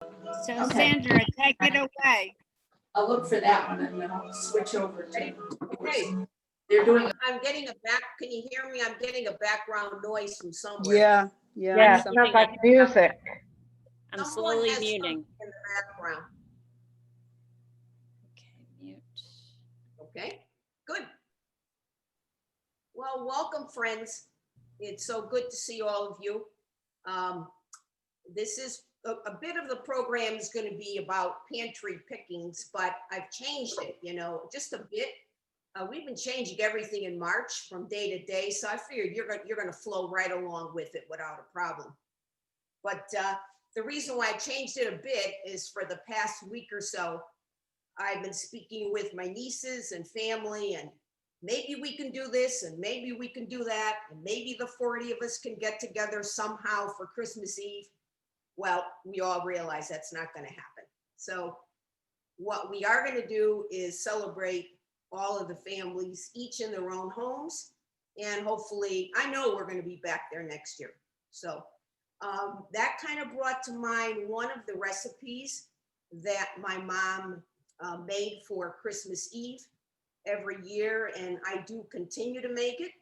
So Okay. Sandra, take it away. I'll look for that one and then I'll switch over to. Okay. They're doing, I'm getting can you hear me? I'm getting a background noise from somewhere. Yeah. Yeah, some- sounds like music. I'm Someone slowly has muting. something in the background. Okay, mute. Okay, good. Well, welcome, friends. It's so good to see all of you. This is a bit of the program is going to be about pantry pickings, but I've changed it, just a bit. We've been changing everything in March from day to day, so I figured you're going to flow right along with it without a problem. But the reason why I changed it a bit is for the past week or so, I've been speaking with my nieces and family, and maybe we can do this, and maybe we can do that, and maybe the 40 of us can get together somehow for Christmas Eve. Well, we all realize that's not going to happen. So what we are going to do is celebrate all of the families, each in their own homes. And hopefully, I know we're going to be back there next year. So that kind of brought to mind one of the recipes that my mom made for Christmas Eve every year. And I do continue to make it.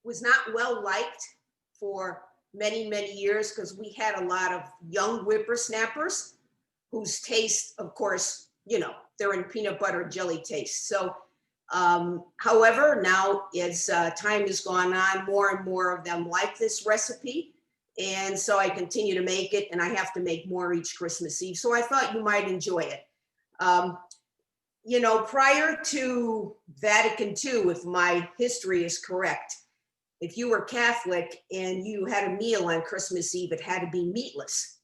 Was not well liked for many, many years because we had a lot of young whippersnappers whose taste, of course, they're in peanut butter jelly taste. So, however, now as time has gone on, more and more of them like this recipe. And so I continue to make it, and I have to make more each Christmas Eve. So I thought you might enjoy it. Prior to Vatican II, if my history is correct, if you were Catholic and you had a meal on Christmas Eve, it had to be meatless.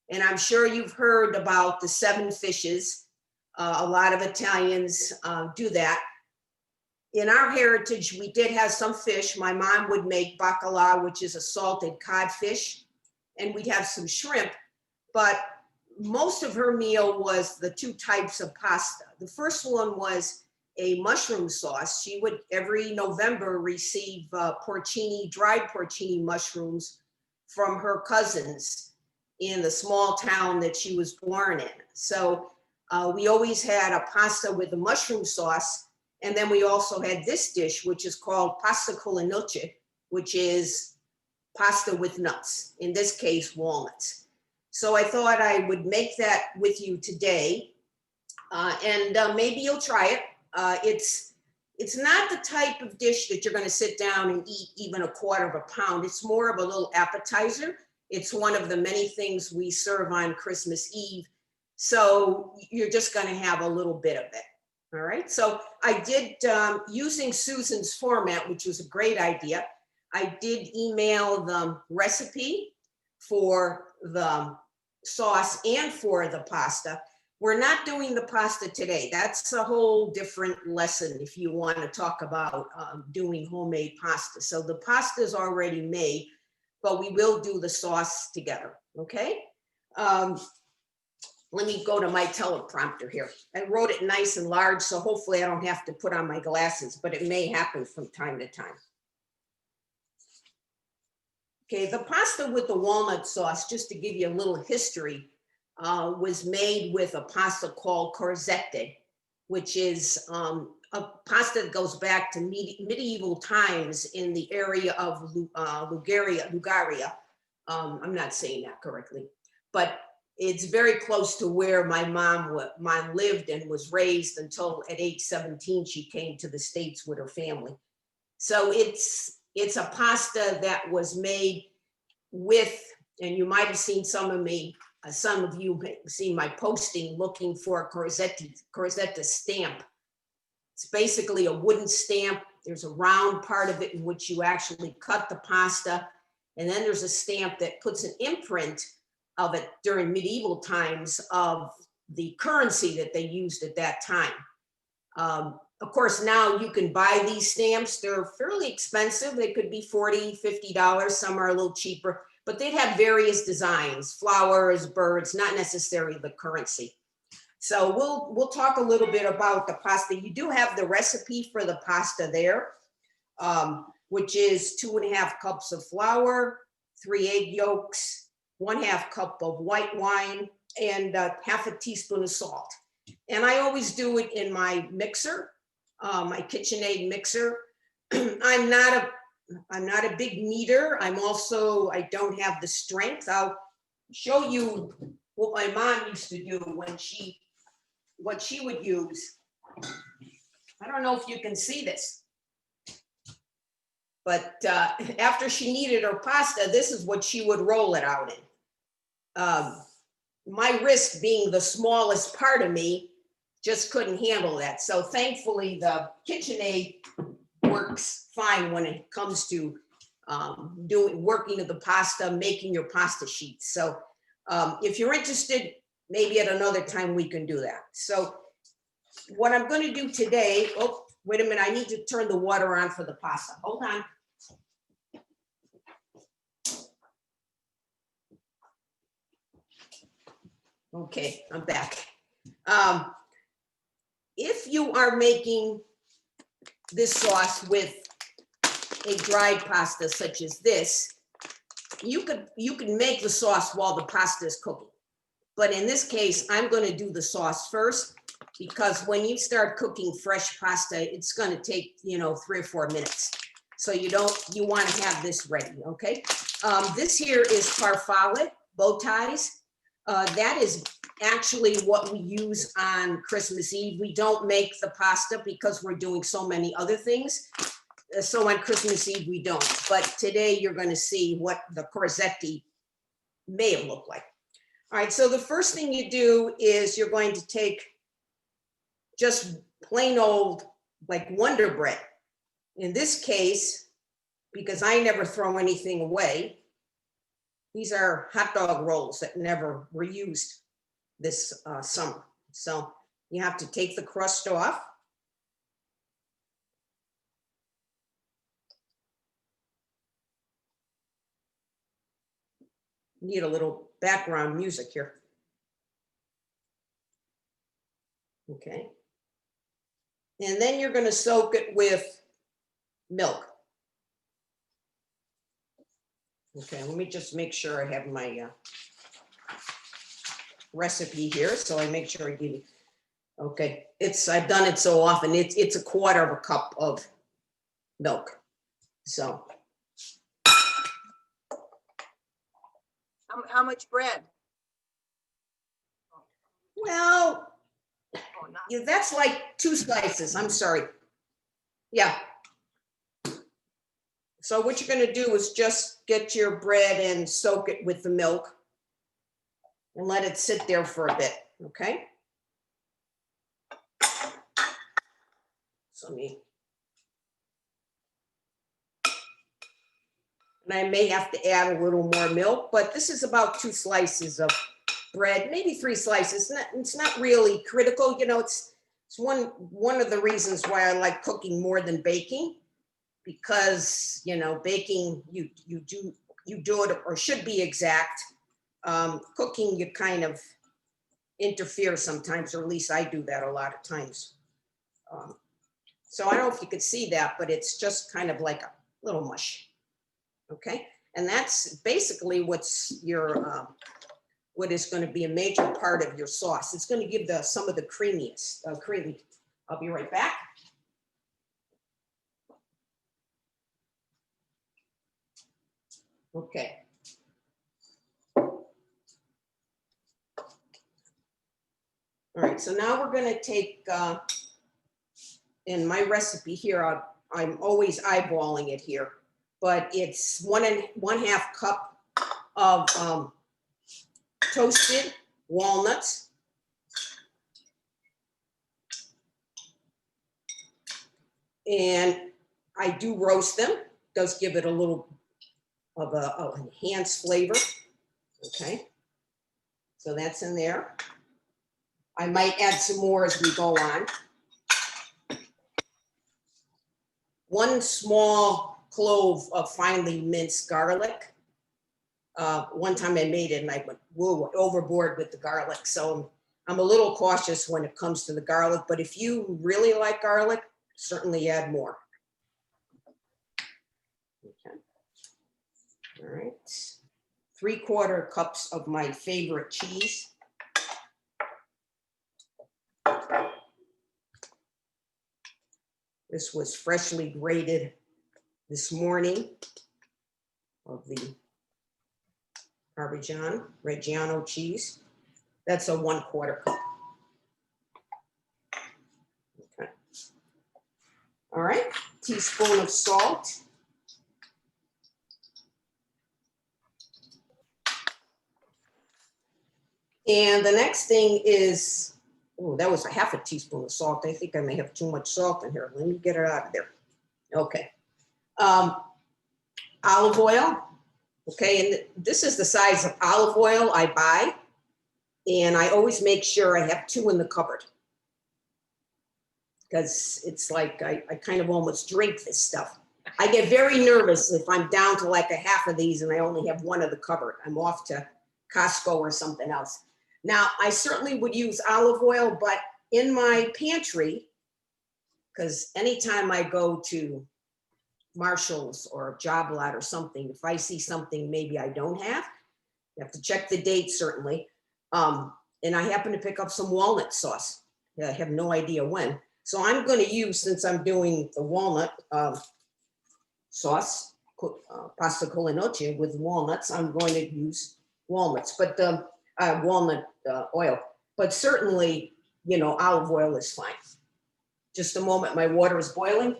And I'm sure you've heard about the 7 fishes. A lot of Italians do that. In our heritage, we did have some fish. My mom would make bacala, which is a salted codfish, and we'd have some shrimp. But most of her meal was the 2 types of pasta. The first one was a mushroom sauce. She would every November receive dried porcini mushrooms from her cousins in the small town that she was born in. So we always had a pasta with the mushroom sauce. And then we also had this dish, which is called pasta con la noce, which is pasta with nuts, in this case, walnuts. So I thought I would make that with you today. And maybe you'll try it. It's not the type of dish that you're going to sit down and eat even 1/4 pound. It's more of a little appetizer. It's one of the many things we serve on Christmas Eve. So you're just going to have a little bit of it. All right. So I did, using Susan's format, which was a great idea, I did email the recipe for the sauce and for the pasta. We're not doing the pasta today. That's a whole different lesson if you want to talk about doing homemade pasta. So the pasta is already made, but we will do the sauce together, okay? Let me go to my teleprompter here. I wrote it nice and large, so hopefully I don't have to put on my glasses, but it may happen from time to time. Okay, the pasta with the walnut sauce, just to give you a little history, was made with a pasta called corzette, which is a pasta that goes back to medieval times in the area of Lugaria. I'm not saying that correctly, but it's very close to where my mom lived and was raised until at age 17, she came to the States with her family. So it's a pasta that was made with, and you might have seen some of you may have seen my posting looking for a corzette stamp. It's basically a wooden stamp. There's a round part of it in which you actually cut the pasta. And then there's a stamp that puts an imprint of it during medieval times of the currency that they used at that time. Of course, now you can buy these stamps. They're fairly expensive. They could be $40, $50. Some are a little cheaper, but they'd have various designs, flowers, birds, not necessarily the currency. So we'll talk a little bit about the pasta. You do have the recipe for the pasta there, which is 2½ cups of flour, 3 egg yolks, 1/2 cup of white wine, and half a teaspoon of salt. And I always do it in my mixer, my KitchenAid mixer. I'm not a big kneader. I don't have the strength. I'll show you what my mom used to do what she would use. I don't know if you can see this, but after she kneaded her pasta, this is what she would roll it out in. My wrist being the smallest part of me just couldn't handle that. So thankfully the KitchenAid works fine when it comes to working of the pasta, making your pasta sheets. So if you're interested, maybe at another time we can do that. So what I'm going to do today, oh, wait a minute, I need to turn the water on for the pasta. Hold on. Okay, I'm back. If you are making this sauce with a dried pasta such as this, you can make the sauce while the pasta is cooking. But in this case, I'm going to do the sauce first, because when you start cooking fresh pasta, it's going to take 3 or 4 minutes. So you want to have this ready, okay? This here is farfalle, bow ties. That is actually what we use on Christmas Eve. We don't make the pasta because we're doing so many other things. So on Christmas Eve, we don't. But today you're going to see what the corsetti may have looked like. All right, so the first thing you do is you're going to take just plain old like Wonder Bread. In this case, because I never throw anything away, these are hot dog rolls that never were used this summer. So you have to take the crust off. Need a little background music here. Okay. And then you're going to soak it with milk. Okay, let me just make sure I have my recipe here. So I make sure I give you, okay, I've done it so often, it's 1/4 cup of milk. So. How much bread? Well, Oh, not- yeah, that's like 2 slices, I'm sorry. Yeah. So what you're gonna do is just get your bread and soak it with the milk and let it sit there for a bit, okay? So and I may have to add a little more milk, but this is about 2 slices of bread, maybe 3 slices. It's not really critical, it's one of the reasons why I like cooking more than baking, because baking you do it, or should be exact. Cooking, you kind of interfere sometimes, or at least I do that a lot of times. So I don't know if you could see that, but it's just kind of like a little mush. Okay, and that's basically what is going to be a major part of your sauce. It's going to give some of the creamiest, creamy. I'll be right back. Okay. All right, so now we're going to take, in my recipe here, I'm always eyeballing it here, but it's 1.5 cup of toasted walnuts. And I do roast them. Does give it a little of an enhanced flavor. Okay, so that's in there. I might add some more as we go on. 1 small clove of finely minced garlic. One time I made it and I went overboard with the garlic. So I'm a little cautious when it comes to the garlic, but if you really like garlic, certainly add more. Okay. All right. 3/4 cups of my favorite cheese. This was freshly grated this morning of the Reggiano cheese. That's a 1/4 cup. Okay. All right, teaspoon of salt. And the next thing is, oh, that was a 1/2 teaspoon of salt. I think I may have too much salt in here. Let me get it out of there. Okay. Olive oil. Okay, and this is the size of olive oil I buy. And I always make sure I have 2 in the cupboard. Because it's like I kind of almost drink this stuff. I get very nervous if I'm down to like a 1/2 of these and I only have 1 in the cupboard. I'm off to Costco or something else. Now, I certainly would use olive oil, but in my pantry, because anytime I go to Marshall's or Job Lot or something, if I see something maybe I don't have, you have to check the date certainly. And I happen to pick up some walnut sauce. I have no idea when. So I'm going to use, since I'm doing the walnut sauce, pasta con le noce with walnuts, I'm going to use walnuts, but walnut oil. But certainly, you know, olive oil is fine. Just a moment, my water is boiling.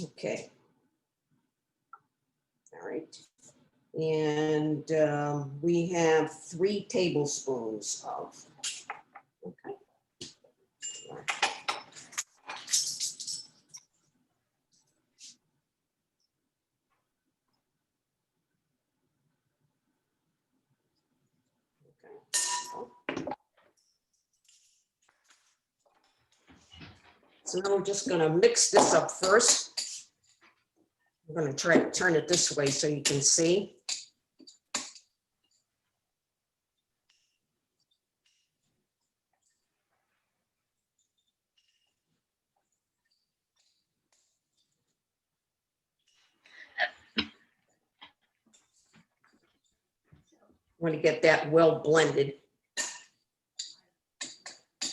Okay. All right. And we have 3 tablespoons of, okay. So now we're just gonna mix this up first. I'm gonna try to turn it this way so you can see. I want to get that well blended.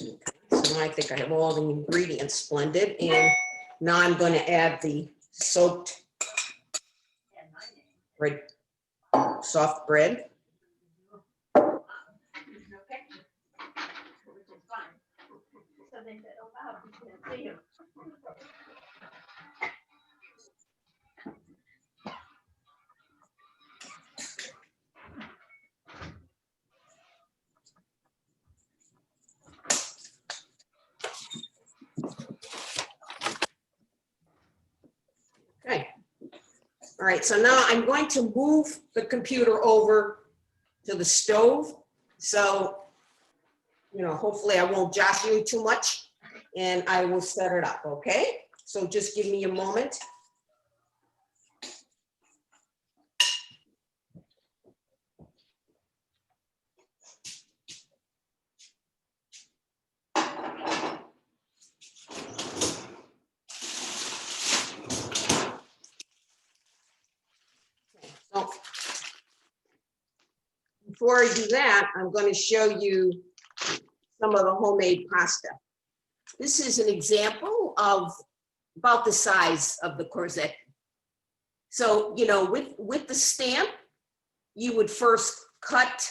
Okay, so now I think I have all the ingredients blended, and now I'm going to add the soaked bread, soft bread. Okay. All right, so now I'm going to move the computer over to the stove. So, you know, hopefully I won't josh you too much, and I will set it up, okay? So just give me a moment. So before I do that, I'm going to show you some of the homemade pasta. This is an example of about the size of the courgette. So, you know, with the stamp, you would first cut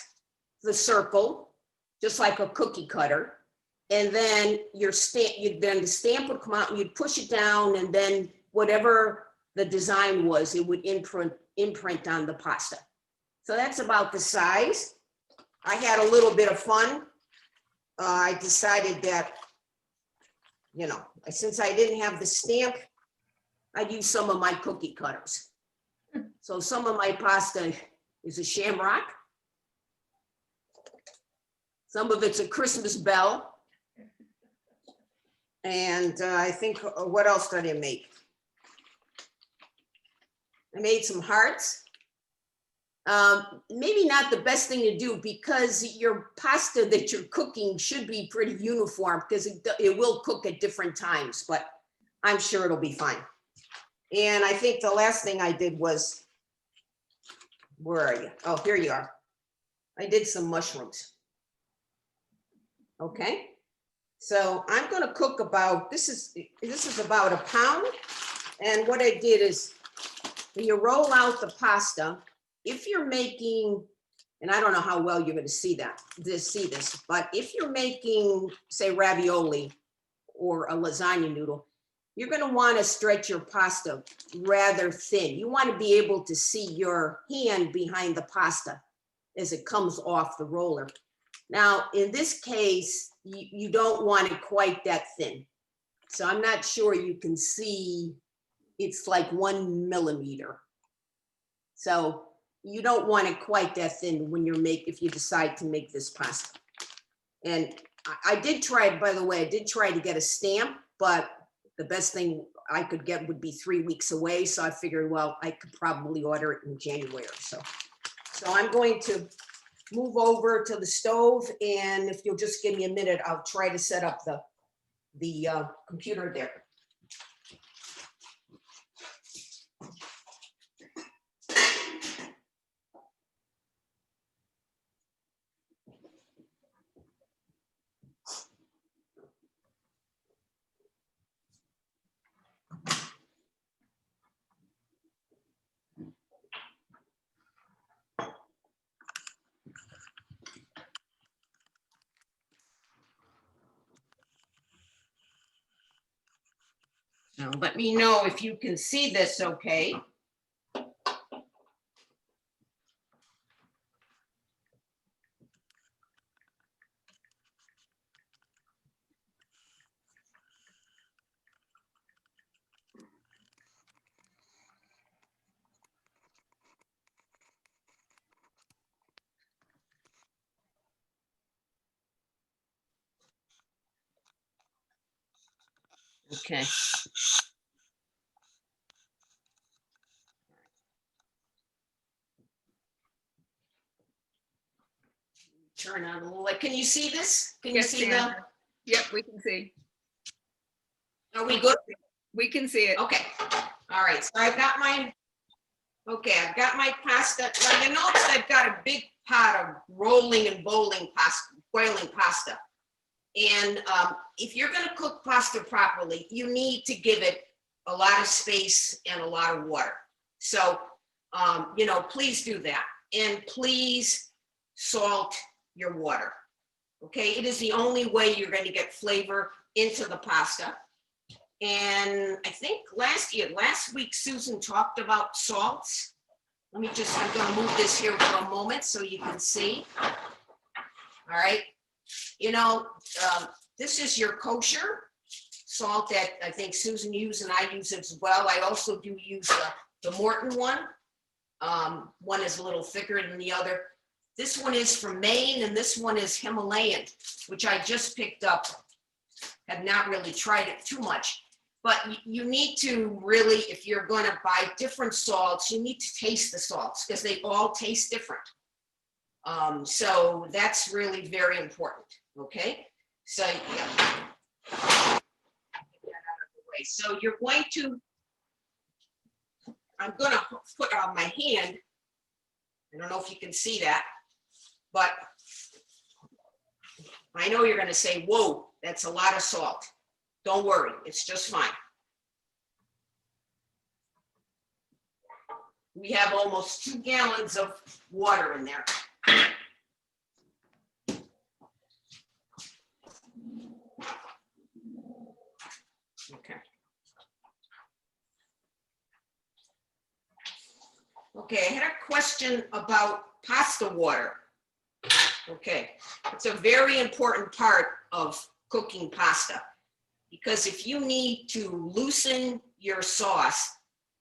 the circle, just like a cookie cutter. And then your stamp, then the stamp would come out and you'd push it down, and then whatever the design was, it would imprint on the pasta. So that's about the size. I had a little bit of fun. I decided that, you know, since I didn't have the stamp, I'd use some of my cookie cutters. So some of my pasta is a shamrock. Some of it's a Christmas bell. And I think, what else did I make? I made some hearts. Maybe not the best thing to do, because your pasta that you're cooking should be pretty uniform, because it will cook at different times, but I'm sure it'll be fine. And I think the last thing I did was, where are you? Oh, here you are. I did some mushrooms. Okay, so I'm gonna cook about, this is about a pound. And what I did is, when you roll out the pasta, if you're making, and I don't know how well you're gonna see this, but if you're making, say, ravioli or a lasagna noodle, you're gonna wanna stretch your pasta rather thin. You wanna be able to see your hand behind the pasta as it comes off the roller. Now, in this case, you don't want it quite that thin. So I'm not sure you can see, it's like 1 millimeter. So you don't want it quite that thin when if you decide to make this pasta. And I did try, by the way, I did try to get a stamp, but the best thing I could get would be 3 weeks away. So I figured, well, I could probably order it in January. So I'm going to move over to the stove, and if you'll just give me a minute, I'll try to set up the computer there. Now, let me know if you can see this okay. Okay. Turn on a little light. Can you see this? Can you Yes, see Sandra. Yep, we can see. Are we good? We can see it. Okay. All right. So I've got my pasta. Now you notice I've got a big pot of rolling and boiling pasta. And if you're going to cook pasta properly, you need to give it a lot of space and a lot of water. So, please do that. And please salt your water. Okay, it is the only way you're going to get flavor into the pasta. And I think last week, Susan talked about salts. I'm going to move this here for a moment so you can see. All right. This is your kosher salt that I think Susan used and I use as well. I also do use the Morton one. One is a little thicker than the other. This one is from Maine and this one is Himalayan, which I just picked up. Have not really tried it too much. But you need to really, if you're going to buy different salts, you need to taste the salts because they all taste different. So that's really very important. Okay. So yeah. Get that out of the way. So you're going to, I'm going to put on my hand. I don't know if you can see that, but I know you're going to say, whoa, that's a lot of salt. Don't worry, it's just fine. We have almost 2 gallons of water in there. Okay. Okay, I had a question about pasta water. Okay, it's a very important part of cooking pasta. Because if you need to loosen your sauce,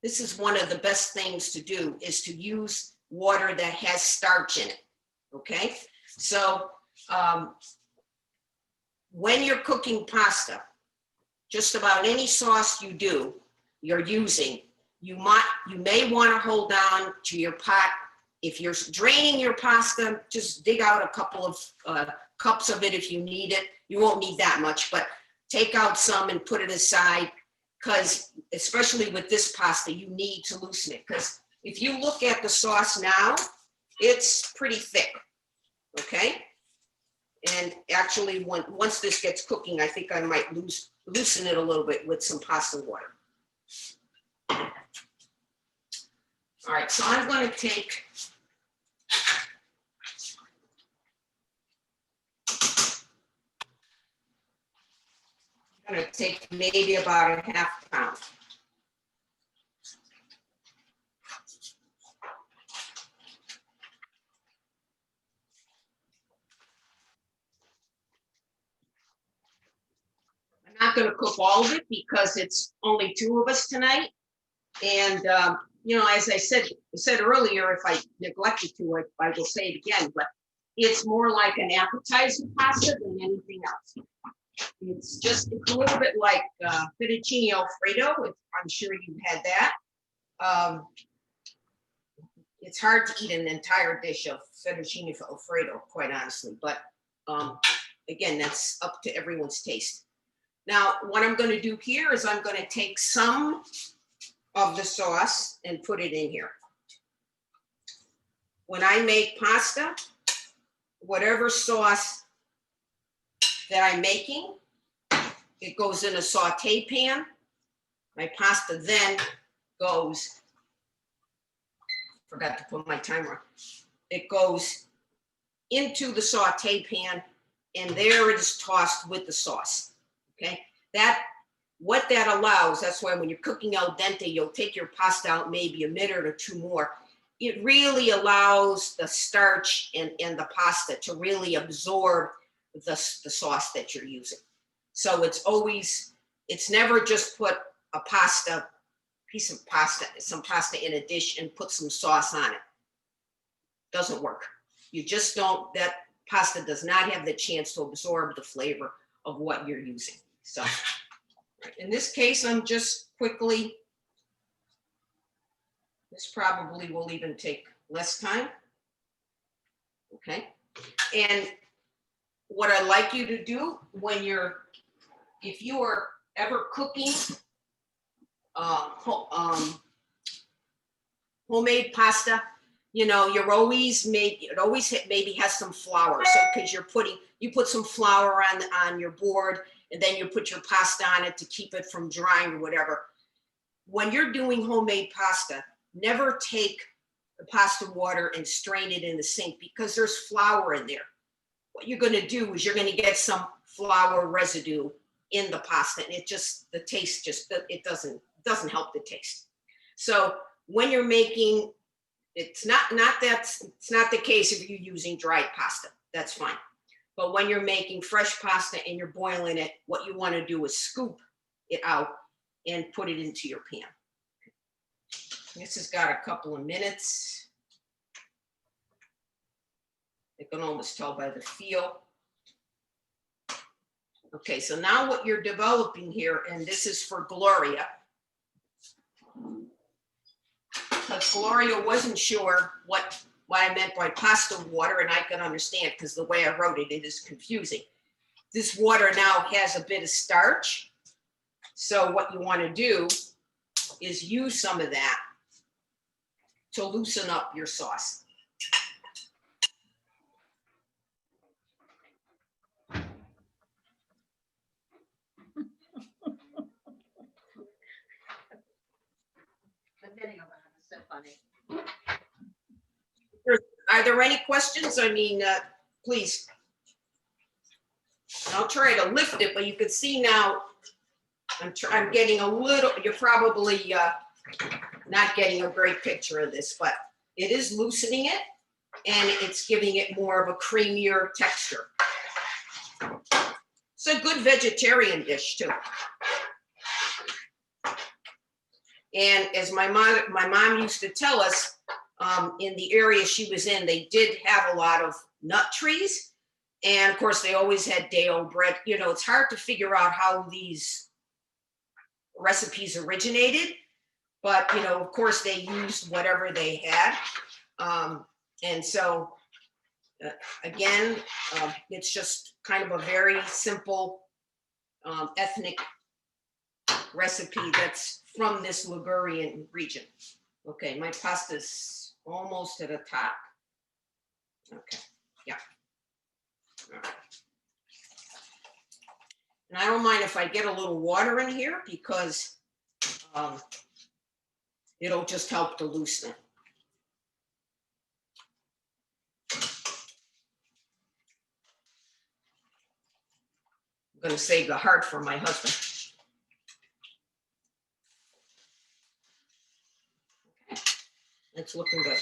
this is one of the best things to do is to use water that has starch in it, okay? So when you're cooking pasta, just about any sauce you're using, you may want to hold on to your pot. If you're draining your pasta, just dig out a couple of cups of it if you need it. You won't need that much, but take out some and put it aside. because especially with this pasta, you need to loosen it. Because if you look at the sauce now, it's pretty thick, okay? And actually, once this gets cooking, I think I might loosen it a little bit with some pasta water. All right, so I'm going to take maybe about a half pound. I'm not going to cook all of it because it's only 2 of us tonight. And, you know, as I said earlier, if I neglected to, I will say it again, but it's more like an appetizer pasta than anything else. It's a little bit like fettuccine Alfredo. I'm sure you've had that. It's hard to eat an entire dish of fettuccine Alfredo, quite honestly, but again, that's up to everyone's taste. Now, what I'm going to do here is I'm going to take some of the sauce and put it in here. When I make pasta, whatever sauce that I'm making, it goes in a saute pan. My pasta then goes, forgot to put my timer on. It goes into the saute pan, and there it is tossed with the sauce. Okay, what that allows, that's why when you're cooking al dente, you'll take your pasta out maybe a minute or 2 more. It really allows the starch and the pasta to really absorb the sauce that you're using. So it's never just put a piece of pasta, some pasta in a dish and put some sauce on it. Doesn't work. You just don't, that pasta does not have the chance to absorb the flavor of what you're using. So in this case, I'm just quickly, this probably will even take less time. Okay. And what I'd like you to do if you are ever cooking homemade pasta, you know, it always maybe has some flour. So because you put some flour on your board, and then you put your pasta on it to keep it from drying or whatever. When you're doing homemade pasta, never take the pasta water and strain it in the sink because there's flour in there. What you're going to do is you're going to get some flour residue in the pasta, and the taste it doesn't help the taste. So when you're making, it's not the case if you're using dried pasta, that's fine. But when you're making fresh pasta and you're boiling it, what you want to do is scoop it out and put it into your pan. This has got a couple of minutes. You can almost tell by the feel. Okay, so now what you're developing here, and this is for Gloria, because Gloria wasn't sure what I meant by pasta water, and I can understand because the way I wrote it, it is confusing. This water now has a bit of starch. So what you want to do is use some of that to loosen up your sauce. Are there any questions? I mean, please. I'll try to lift it, but you can see now I'm getting a little, you're probably not getting a great picture of this, but it is loosening it and it's giving it more of a creamier texture. It's a good vegetarian dish too. And as my mom used to tell us, in the area she was in, they did have a lot of nut trees. And of course, they always had day-old bread. You know, it's hard to figure out how these recipes originated. But, you know, of course, they used whatever they had. And so, again, it's just kind of a very simple ethnic recipe that's from this Ligurian region. Okay, my pasta's almost to the top. Okay, yeah. All right. And I don't mind if I get a little water in here because it'll just help to loosen it. I'm gonna save the heart for my husband. Okay, it's looking good.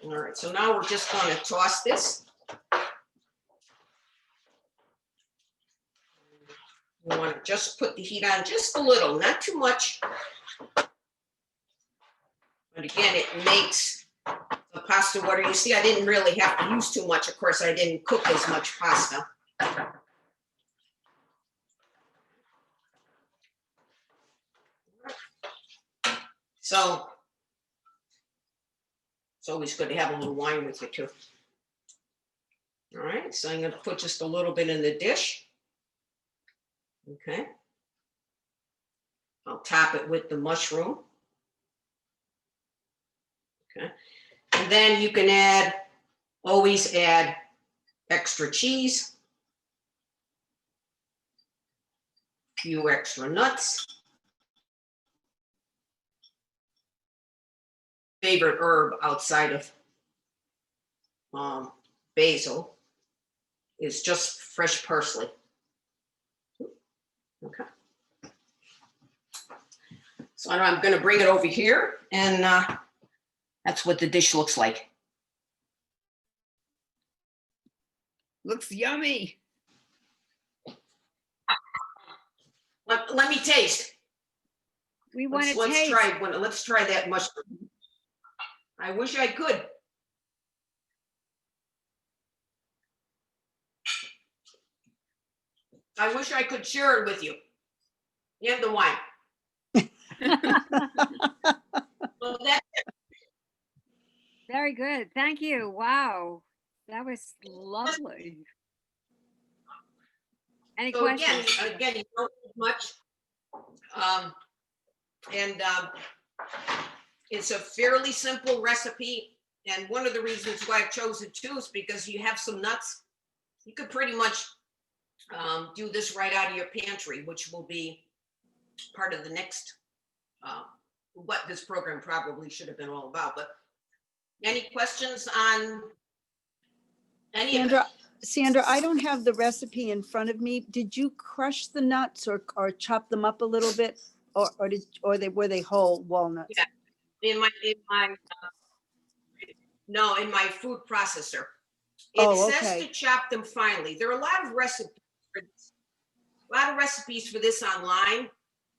All right, so now we're just gonna toss this. You want to just put the heat on just a little, not too much. But again, it makes the pasta water. You see, I didn't really have to use too much. Of course, I didn't cook as much pasta. So it's always good to have a little wine with you too. All right, so I'm going to put just a little bit in the dish. Okay. I'll top it with the mushroom. Okay. And then you can always add extra cheese, a few extra nuts. Favorite herb outside of basil is just fresh parsley. Okay. So I'm going to bring it over here, and that's what the dish looks like. Looks yummy. Let me taste. We want to Let's taste. let's try that mushroom. I wish I could. I wish I could share it with you. And the wine. Well, that's it. Very good. Thank you. Wow. That was lovely. Any So questions? again, you don't need much. It's a fairly simple recipe. And one of the reasons why I've chosen too is because you have some nuts. You could pretty much do this right out of your pantry, which will be part of the next, what this program probably should have been all about. But any questions on any of it? Sandra, I don't have the recipe in front of me. Did you crush the nuts or chop them up a little bit, or were they whole walnuts? Yeah. In my food processor. It Oh, says okay. to chop them finely. There are a lot of recipes for this. A lot of recipes for this online.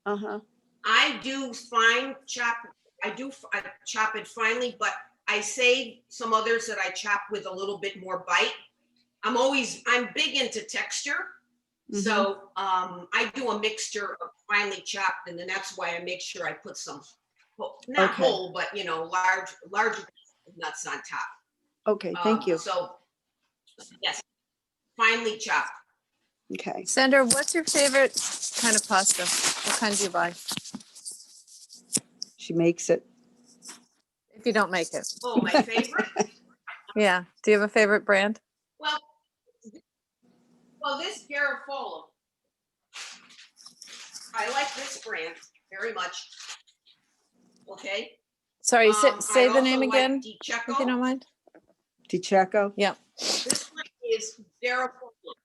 Uh-huh. I chop it finely, but I save some others that I chop with a little bit more bite. I'm big into texture. Mhm. So I do a mixture of finely chopped, and then that's why I make sure I put some, not Okay. whole, but larger nuts on top. Okay, thank you. So yes, finely chopped. Okay. Sandra, what's your favorite kind of pasta? What kind do you buy? She makes it. If you don't make it. Oh, my favorite? Yeah. Do you have a favorite brand? Well, this Garofalo. I like this brand very much. Okay. Sorry, I say the also name like again, Di if you Cecco. don't mind. DiCecco? Yeah. This one is Garofalo.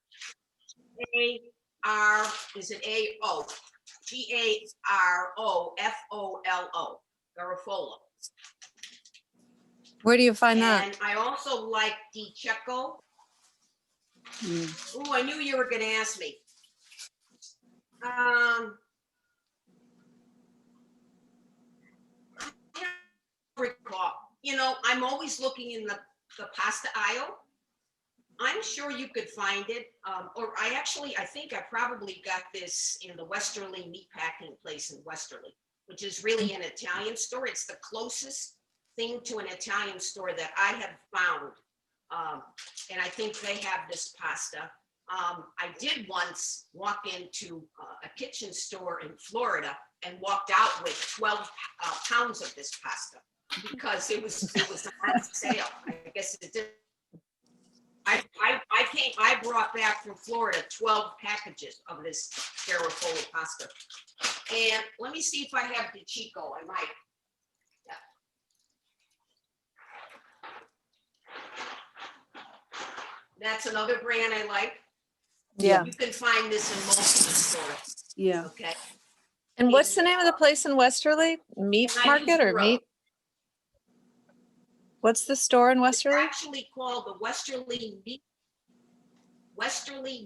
Is it A-O? Garofolo. Garofalo. Where do you find that? And I also like Di Cecco. Mm. Oh, I knew you were going to ask me. I don't recall. I'm always looking in the pasta aisle. I'm sure you could find it. I think I probably got this in the Westerly meatpacking place in Westerly, which is really an Italian store. It's the closest thing to an Italian store that I have found. And I think they have this pasta. I did once walk into a kitchen store in Florida and walked out with 12 pounds of this pasta because it was on sale. I guess it did. I brought back from Florida 12 packages of this Garofoli pasta. And let me see if I have the Chico. I might. Yeah. That's another brand I like. Yeah. You can find this in most of the stores. Yeah. Okay. And what's the name of the place in Westerly? Meat Market or 90. meat? What's the store in It's Westerly? actually called the Westerly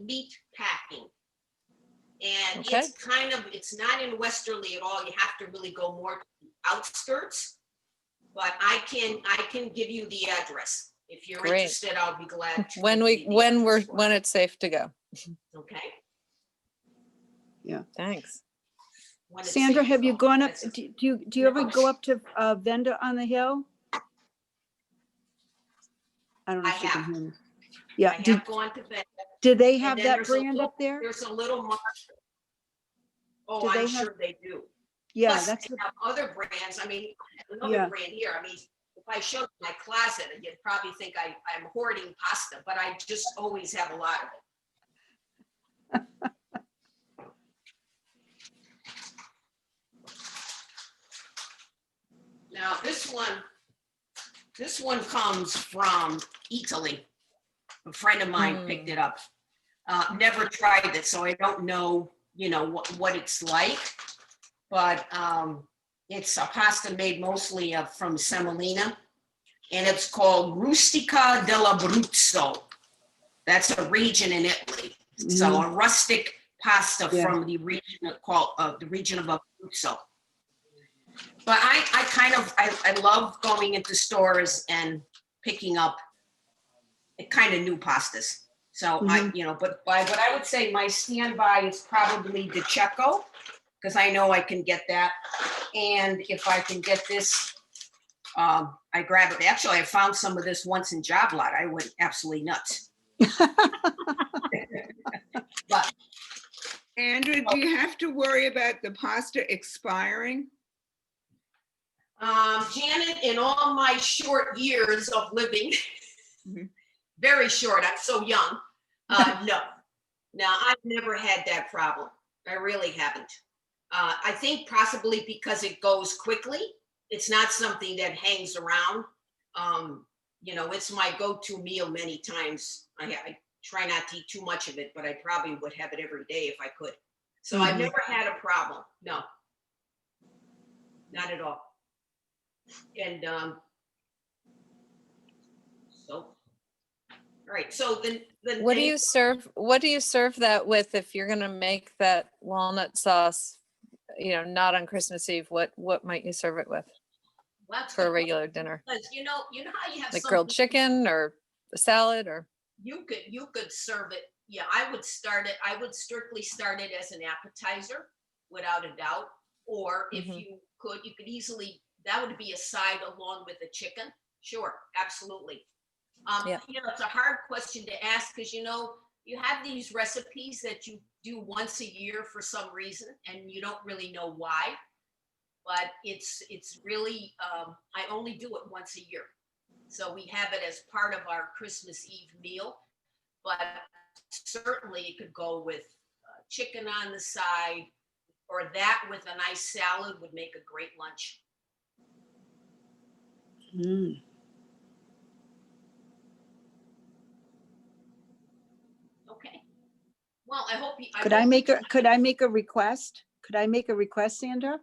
Meat Packing. And Okay. it's it's not in Westerly at all. You have to really go more to the outskirts. But I can give you the address. If you're Great. interested, I'll be glad to. When give you the when address for when it. it's safe to go. Okay. Thanks. When it's Sandra, safe to have you go. gone up, That's a- do you ever go up to Venda on the Hill? I don't know I if you can have. hear me. I Yeah, have gone to bed. did they And have then that there's a brand little- up there? There's a little market. Oh, Do they I'm have- sure they do. Yeah, Plus, that's, they have other brands. I mean, another Yeah. brand here. I mean, if I showed my closet, you'd probably think I'm hoarding pasta, but I just always have a lot of it. Now, this one comes from Italy. A friend of mine picked it up. Never tried it, so I don't know, what it's like. But it's a pasta made mostly from semolina, and it's called Rustica dell'Abruzzo. That's a region in Italy. So a rustic pasta Yeah. from the region called the region of Abruzzo. But I love going into stores and picking up kind of new pastas. So but I would say my standby is probably the Checo, because I know I can get that. And if I can get this, I grab it. Actually, I found some of this once in Job Lot. I went absolutely nuts. But Andrew, do you have to worry about the pasta expiring? Janet, in all my short years of living, very short, I'm so young, no. Now, I've never had that problem. I really haven't. I think possibly because it goes quickly. It's not something that hangs around. It's my go-to meal many times. I try not to eat too much of it, but I probably would have it every day if I could. So I've never had a problem. No, not at all. And all right. So then What do you serve that with if you're gonna make that walnut sauce, not on Christmas Eve? What might you serve it with for a regular dinner? Because you know how you have Like some grilled people- chicken or a salad or? You could serve it. Yeah, I would strictly start it as an appetizer, without a doubt. Or if you could easily, that would be a side along with the chicken. Sure, absolutely. Yeah. It's a hard question to ask because you have these recipes that you do once a year for some reason and you don't really know why. But it's really I only do it once a year. So we have it as part of our Christmas Eve meal, but certainly it could go with chicken on the side, or that with a nice salad would make a great lunch. Okay. Well, I hope you. Could I make a request? Could I make a request, Sandra?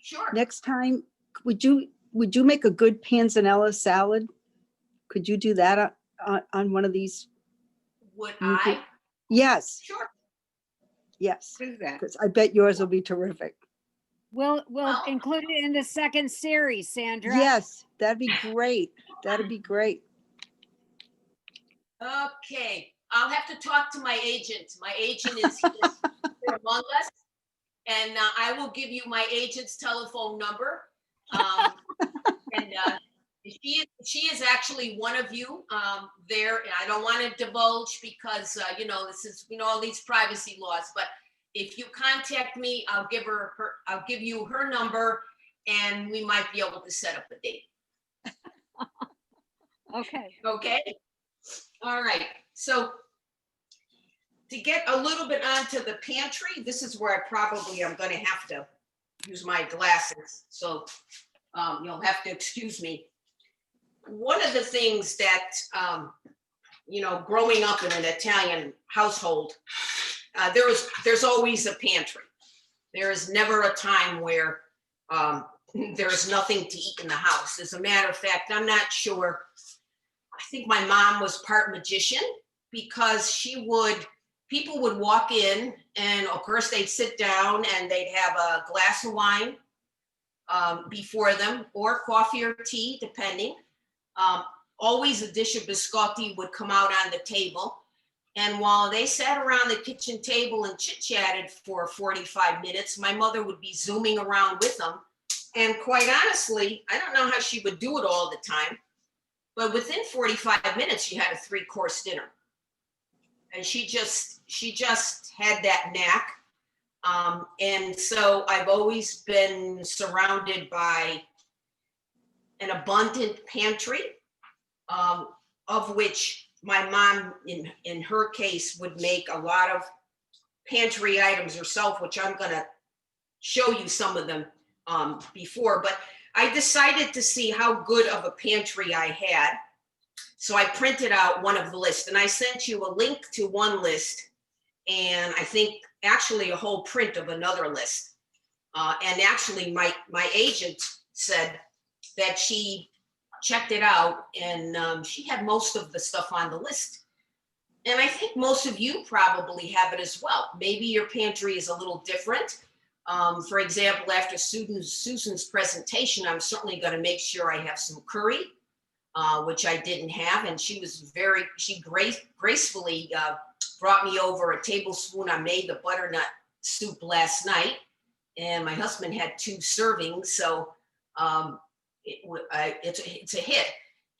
Sure. Next time, would you make a good panzanella salad? Could you do that on one of these? Would You could- I? Yes, Sure. yes, What is that? because I bet yours will be terrific. We'll Well- include it in the second series, Sandra. Yes, that'd be great. That'd be great. Okay, I'll have to talk to my agent. My agent is here among us. And I will give you my agent's telephone number. And She is actually one of you there. I don't want to divulge because, this is, all these privacy laws, but if you contact me, I'll give you her number and we might be able to set up a date. Okay. Okay? All right. So to get a little bit onto the pantry, this is where I'm going to have to use my glasses. So you'll have to excuse me. One of the things that, growing up in an Italian household, there's always a pantry. There is never a time where there's nothing to eat in the house. As a matter of fact, I'm not sure. I think my mom was part magician because people would walk in and of course they'd sit down and they'd have a glass of wine before them or coffee or tea, depending. Always a dish of biscotti would come out on the table. And while they sat around the kitchen table and chit-chatted for 45 minutes, my mother would be zooming around with them. And quite honestly, I don't know how she would do it all the time, but within 45 minutes, she had a 3-course dinner. And she just had that knack. And so I've always been surrounded by an abundant pantry, of which my mom, in her case, would make a lot of pantry items herself, which I'm gonna show you some of them before. But I decided to see how good of a pantry I had. So I printed out one of the lists and I sent you a link to one list and I think actually a whole print of another list. And actually my agent said that she checked it out and she had most of the stuff on the list. And I think most of you probably have it as well. Maybe your pantry is a little different. For example, after Susan's presentation, I'm certainly going to make sure I have some curry, which I didn't have. And she gracefully brought me over a tablespoon. I made the butternut soup last night and my husband had 2 servings. So it's a hit.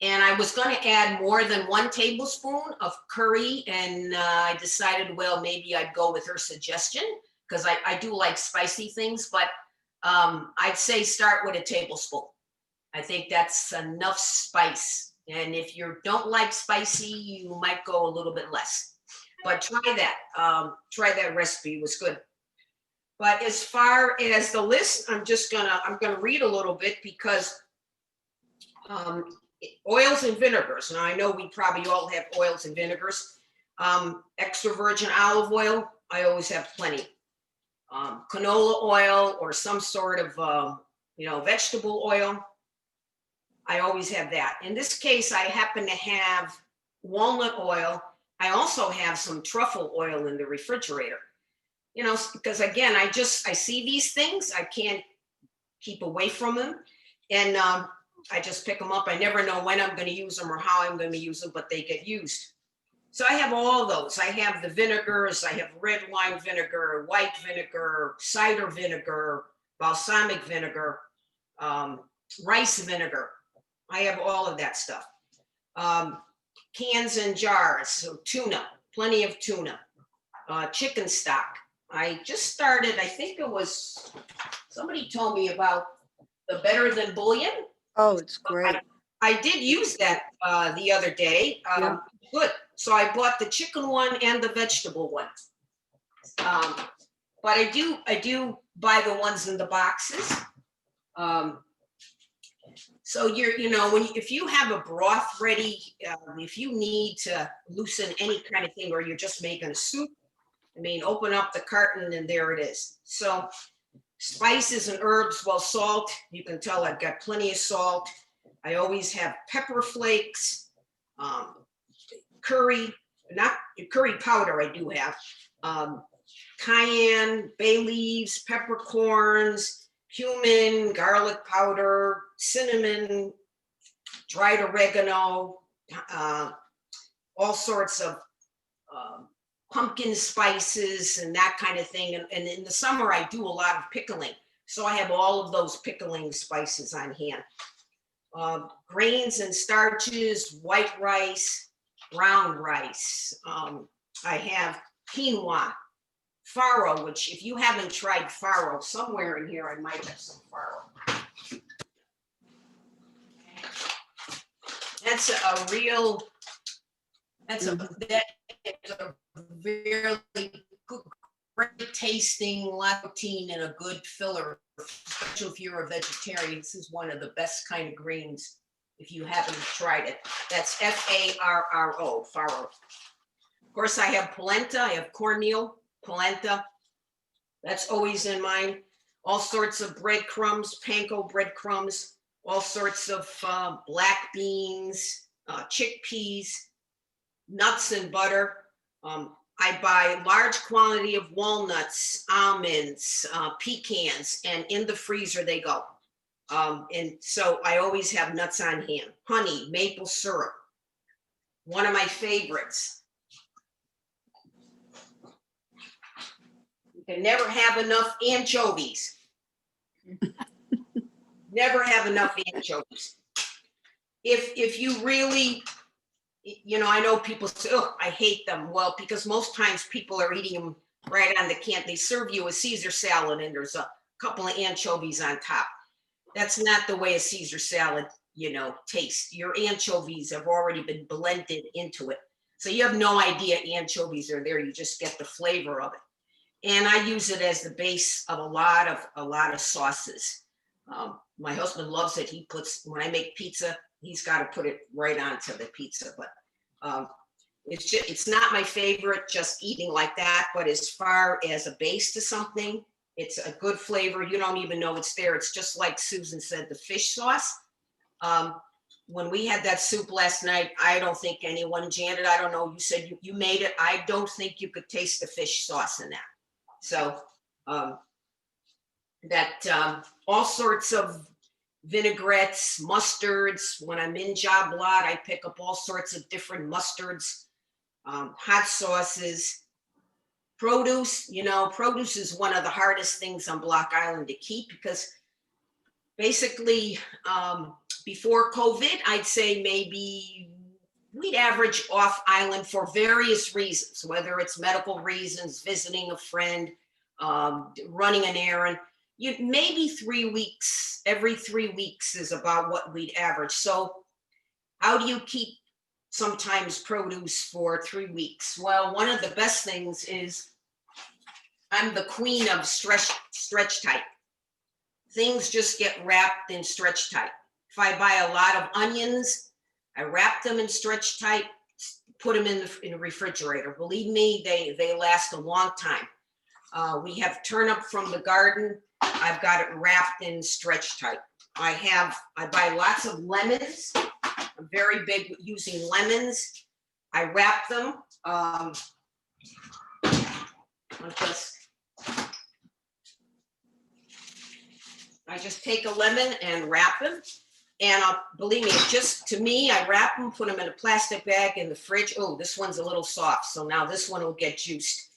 And I was going to add more than 1 tablespoon of curry. And I decided, well, maybe I'd go with her suggestion because I do like spicy things, but I'd say start with a tablespoon. I think that's enough spice. And if you don't like spicy, you might go a little bit less, but try that recipe, it was good. But as far as the list, I'm gonna read a little bit because oils and vinegars. Now I know we probably all have oils and vinegars. Extra virgin olive oil, I always have plenty. Canola oil or some sort of vegetable oil, I always have that. In this case, I happen to have walnut oil. I also have some truffle oil in the refrigerator. Because again, I see these things, I can't keep away from them. And I just pick them up. I never know when I'm going to use them or how I'm going to use them, but they get used. So I have all those. I have the vinegars. I have red wine vinegar, white vinegar, cider vinegar, balsamic vinegar, rice vinegar. I have all of that stuff. Cans and jars. So tuna, plenty of tuna. Chicken stock. I just started, I think it was, somebody told me about the Better Than Bouillon. Oh, it's great. I did use that the other day. Yeah. Good. So I bought the chicken one and the vegetable one. But I do buy the ones in the boxes. So if you have a broth ready, if you need to loosen any kind of thing, or you're just making a soup, open up the carton and there it is. So spices and herbs, well, salt, you can tell I've got plenty of salt. I always have pepper flakes, curry powder I do have, cayenne, bay leaves, peppercorns, cumin, garlic powder, cinnamon, dried oregano, all sorts of pumpkin spices and that kind of thing. And in the summer, I do a lot of pickling. So I have all of those pickling spices on hand. Grains and starches, white rice, brown rice. I have quinoa, farro, which if you haven't tried farro, somewhere in here I might have some farro. That's a real, that is a really good, great tasting, lot of protein and a good filler, especially if you're a vegetarian. This is one of the best kind of greens if you haven't tried it. That's F-A-R-R-O, farro. Of course, I have polenta, I have cornmeal, polenta. That's always in mine. All sorts of breadcrumbs, panko breadcrumbs, all sorts of black beans, chickpeas, nuts and butter. I buy large quantity of walnuts, almonds, pecans, and in the freezer they go. And so I always have nuts on hand. Honey, maple syrup. One of my favorites. You can never have enough anchovies. Never have enough anchovies. If you really, you know, I know people say, oh, I hate them. Well, because most times people are eating them right on the can. They serve you a Caesar salad and there's a couple of anchovies on top. That's not the way a Caesar salad, you know, tastes. Your anchovies have already been blended into it. So you have no idea anchovies are there. You just get the flavor of it. And I use it as the base of a lot of sauces. My husband loves it. He puts, when I make pizza, he's got to put it right onto the pizza. But it's not my favorite just eating like that. But as far as a base to something, it's a good flavor. You don't even know it's there. It's just like Susan said, the fish sauce. When we had that soup last night, I don't think anyone, Janet, I don't know, you said you made it. I don't think you could taste the fish sauce in that. So all sorts of vinaigrettes, mustards. When I'm in job lot, I pick up all sorts of different mustards, hot sauces. Produce, you know, produce is one of the hardest things on Block Island to keep because basically before COVID, I'd say maybe we'd average off island for various reasons, whether it's medical reasons, visiting a friend, running an errand. Maybe 3 weeks, every 3 weeks is about what we'd average. So how do you keep sometimes produce for 3 weeks? Well, one of the best things is I'm the queen of stretch tight. Things just get wrapped in stretch tight. If I buy a lot of onions, I wrap them in stretch tight, put them in the refrigerator. Believe me, they last a long time. We have turnip from the garden. I've got it wrapped in stretch tight. I buy lots of lemons. I'm very big using lemons. I wrap them. I just take a lemon and wrap them. And believe me, to me, I wrap them, put them in a plastic bag in the fridge. Oh, this one's a little soft. So now this one will get juiced.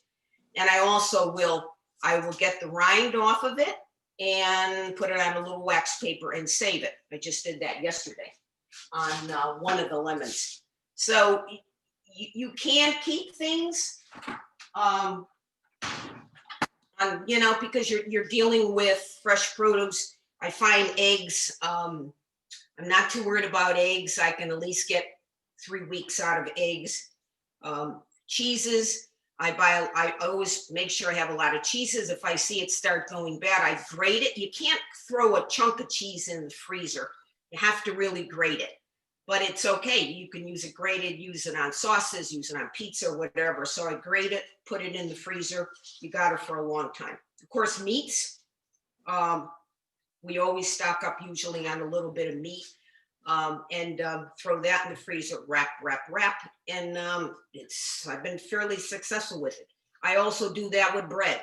And I also will get the rind off of it and put it on a little wax paper and save it. I just did that yesterday on one of the lemons. So you can't keep things, you know, because you're dealing with fresh produce. I find eggs, I'm not too worried about eggs. I can at least get 3 weeks out of eggs. Cheeses, I always make sure I have a lot of cheeses. If I see it start going bad, I grate it. You can't throw a chunk of cheese in the freezer. You have to really grate it. But it's okay. You can use it grated, use it on sauces, use it on pizza, whatever. So I grate it, put it in the freezer. You got it for a long time. Of course, meats. We always stock up usually on a little bit of meat and throw that in the freezer, wrap. And I've been fairly successful with it. I also do that with bread.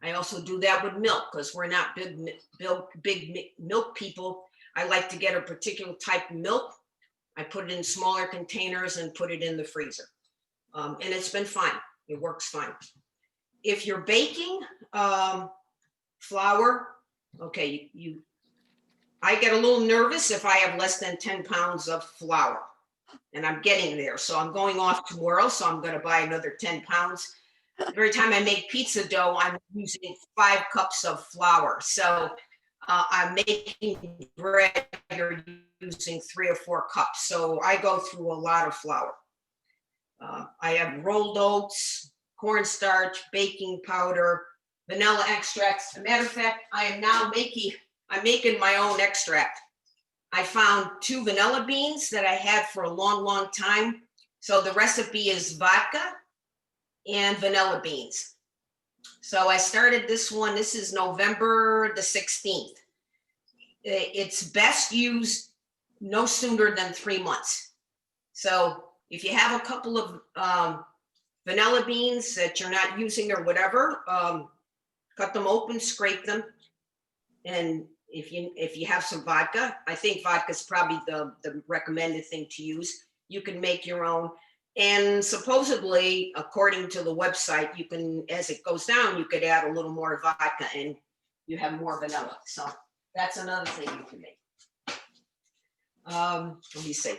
I also do that with milk because we're not big milk people. I like to get a particular type of milk. I put it in smaller containers and put it in the freezer. And it's been fine. It works fine. If you're baking flour, okay, I get a little nervous if I have less than 10 pounds of flour. And I'm getting there. So I'm going off tomorrow. So I'm going to buy another 10 pounds. Every time I make pizza dough, I'm using 5 cups of flour. So I'm making bread, you're using 3 or 4 cups. So I go through a lot of flour. I have rolled oats, cornstarch, baking powder, vanilla extracts. As a matter of fact, I'm making my own extract. I found 2 vanilla beans that I had for a long, long time. So the recipe is vodka and vanilla beans. So I started this one. This is November the 16th. It's best used no sooner than 3 months. So if you have a couple of vanilla beans that you're not using or whatever, cut them open, scrape them. And if you have some vodka, I think vodka is probably the recommended thing to use. You can make your own. And supposedly, according to the website, you can, as it goes down, you could add a little more vodka and you have more vanilla. So that's another thing you can make. Let me see.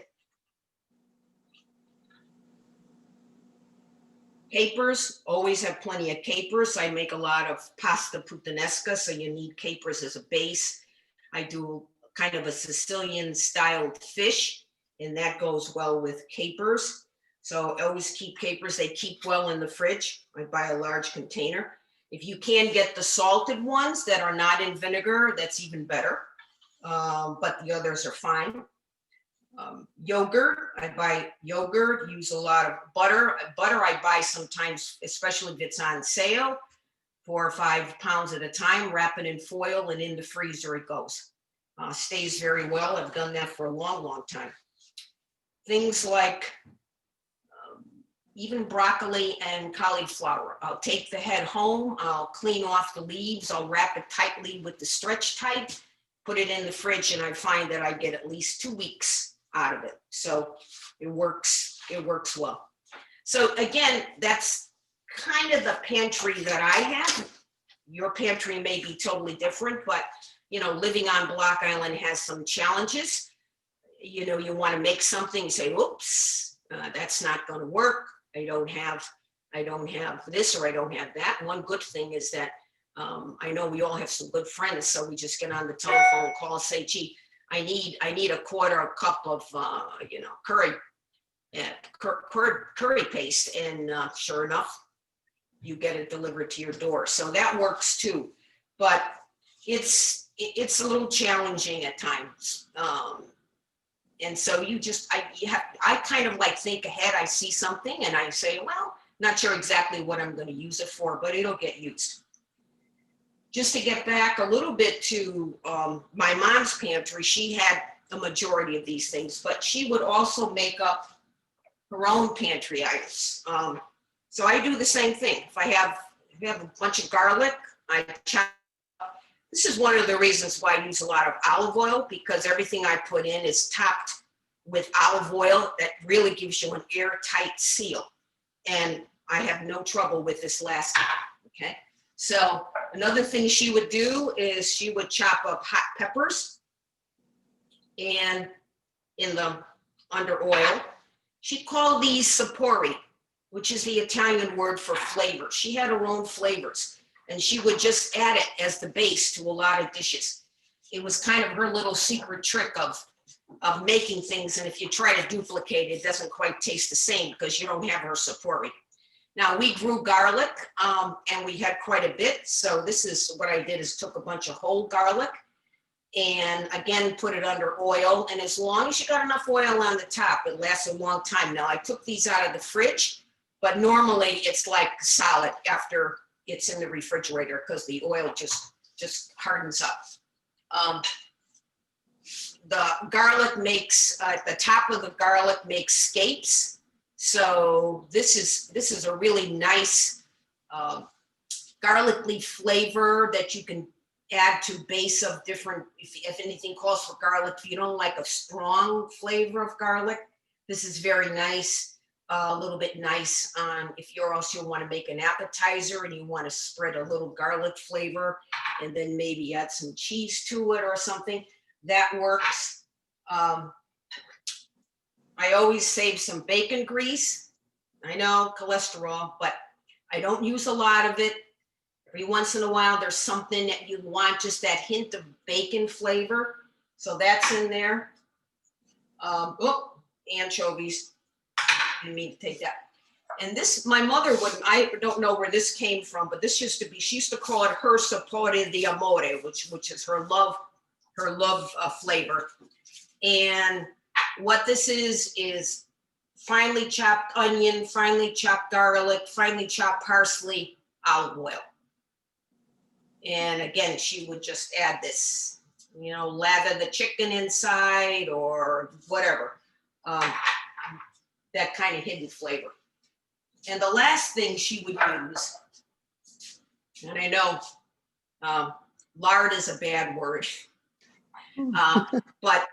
Capers, always have plenty of capers. I make a lot of pasta puttanesca, so you need capers as a base. I do kind of a Sicilian styled fish, and that goes well with capers. So I always keep capers. They keep well in the fridge. I buy a large container. If you can get the salted ones that are not in vinegar, that's even better. But the others are fine. Yogurt, I buy yogurt, use a lot of butter. Butter I buy sometimes, especially if it's on sale, 4 or 5 pounds at a time, wrap it in foil and in the freezer it goes. Stays very well. I've done that for a long, long time. Things like even broccoli and cauliflower. I'll take the head home, I'll clean off the leaves, I'll wrap it tightly with the stretch tight, put it in the fridge, and I find that I get at least 2 weeks out of it. So it works well. So again, that's kind of the pantry that I have. Your pantry may be totally different, but you know, living on Block Island has some challenges. You know, you want to make something, you say, oops, that's not going to work. I don't have this, or I don't have that. One good thing is that I know we all have some good friends, so we just get on the telephone, call, say, gee, I need a quarter cup of curry paste, and sure enough, you get it delivered to your door. So that works too, but it's a little challenging at times. And so I kind of like think ahead. I see something and I say, well, not sure exactly what I'm going to use it for, but it'll get used. Just to get back a little bit to my mom's pantry, she had a majority of these things, but she would also make up her own pantry items. So I do the same thing. If I have a bunch of garlic, I chop. This is one of the reasons why I use a lot of olive oil, because everything I put in is topped with olive oil that really gives you an airtight seal. And I have no trouble with this last one, okay? So another thing she would do is she would chop up hot peppers and under oil. She called these sapori, which is the Italian word for flavor. She had her own flavors, and she would just add it as the base to a lot of dishes. It was kind of her little secret trick of making things, and if you try to duplicate it, it doesn't quite taste the same because you don't have her sapori. Now, we grew garlic, and we had quite a bit, so this is what I did, is took a bunch of whole garlic and again put it under oil, and as long as you got enough oil on the top, it lasts a long time. Now, I took these out of the fridge, but normally it's like solid after it's in the refrigerator because the oil just hardens up. The garlic makes, the top of the garlic makes scapes. So this is a really nice garlicky flavor that you can add to base of different, if anything calls for garlic, if you don't like a strong flavor of garlic, this is very nice. A little bit nice on if you're also want to make an appetizer and you want to spread a little garlic flavor and then maybe add some cheese to it or something. that works. I always save some bacon grease. I know cholesterol, but I don't use a lot of it. Every once in a while, there's something that you want, just that hint of bacon flavor. So that's in there. Anchovies. Didn't mean to take that. And this, my mother wouldn't, I don't know where this came from, but this used to be, she used to call it her sapore di amore, which is her love flavor. And what this is finely chopped onion, finely chopped garlic, finely chopped parsley, olive oil. And again, she would just add this, you know, lather the chicken inside or whatever. That kind of hidden flavor. And the last thing she would use, and I know lard is a bad word, but